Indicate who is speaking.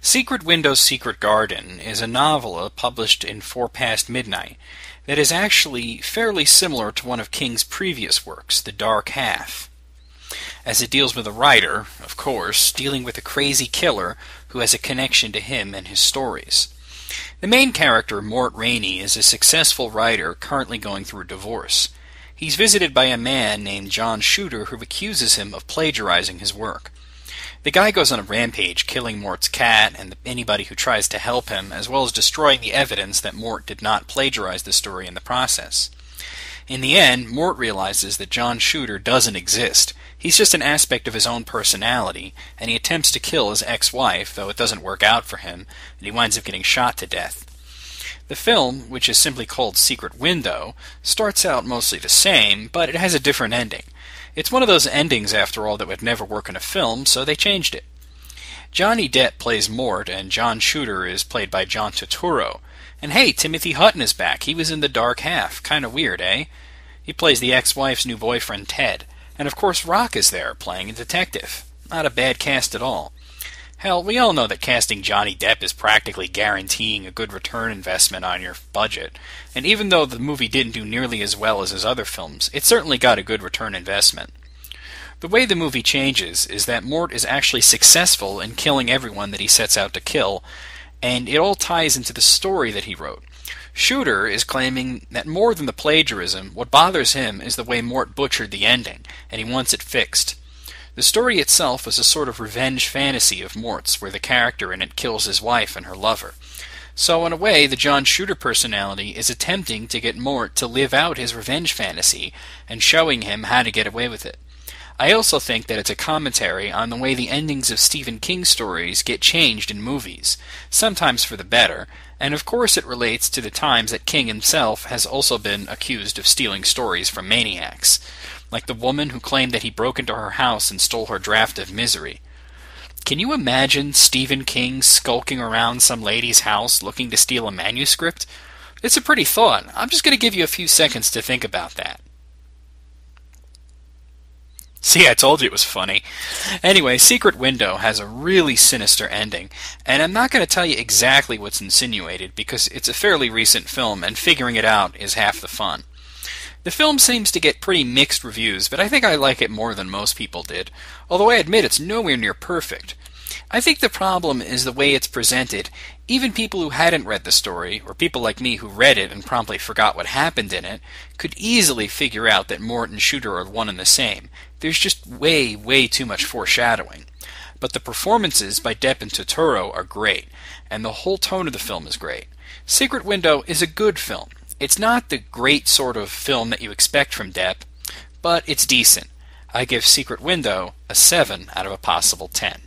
Speaker 1: Secret Window's Secret Garden is a novella published in Four Past Midnight that is actually fairly similar to one of King's previous works, The Dark Half, as it deals with a writer, of course, dealing with a crazy killer who has a connection to him and his stories. The main character, Mort Rainey, is a successful writer currently going through a divorce. He's visited by a man named John Shooter who accuses him of plagiarizing his work. The guy goes on a rampage, killing Mort's cat and anybody who tries to help him, as well as destroying the evidence that Mort did not plagiarize the story in the process. In the end, Mort realizes that John Shooter doesn't exist. He's just an aspect of his own personality, and he attempts to kill his ex-wife, though it doesn't work out for him, and he winds up getting shot to death. The film, which is simply called Secret Window, starts out mostly the same, but it has a different ending. It's one of those endings, after all, that would never work in a film, so they changed it. Johnny Depp plays Mort, and John Shooter is played by John Turturro. And hey, Timothy Hutton is back. He was in The Dark Half. Kinda weird, eh? He plays the ex-wife's new boyfriend, Ted. And of course Rock is there, playing a detective. Not a bad cast at all. Hell, we all know that casting Johnny Depp is practically guaranteeing a good return investment on your budget, and even though the movie didn't do nearly as well as his other films, it certainly got a good return investment. The way the movie changes is that Mort is actually successful in killing everyone that he sets out to kill, and it all ties into the story that he wrote. Shooter is claiming that more than the plagiarism, what bothers him is the way Mort butchered the ending, and he wants it fixed. The story itself is a sort of revenge fantasy of Mort's, where the character in it kills his wife and her lover. So in a way, the John Shooter personality is attempting to get Mort to live out his revenge fantasy, and showing him how to get away with it. I also think that it's a commentary on the way the endings of Stephen King stories get changed in movies, sometimes for the better, and of course it relates to the times that King himself has also been accused of stealing stories from maniacs, like the woman who claimed that he broke into her house and stole her draft of Misery. Can you imagine Stephen King skulking around some lady's house looking to steal a manuscript? It's a pretty thought. I'm just going to give you a few seconds to think about that. See, I told you it was funny. Anyway, Secret Window has a really sinister ending, and I'm not going to tell you exactly what's insinuated because it's a fairly recent film and figuring it out is half the fun. The film seems to get pretty mixed reviews, but I think I like it more than most people did, although I admit it's nowhere near perfect. I think the problem is the way it's presented. Even people who hadn't read the story, or people like me who read it and promptly forgot what happened in it, could easily figure out that Mort and Shooter are one and the same. There's just way too much foreshadowing. But the performances by Depp and Turturro are great, and the whole tone of the film is great. Secret Window is a good film. It's not the great sort of film that you expect from Depp, but it's decent. I give Secret Window a 7 out of a possible 10.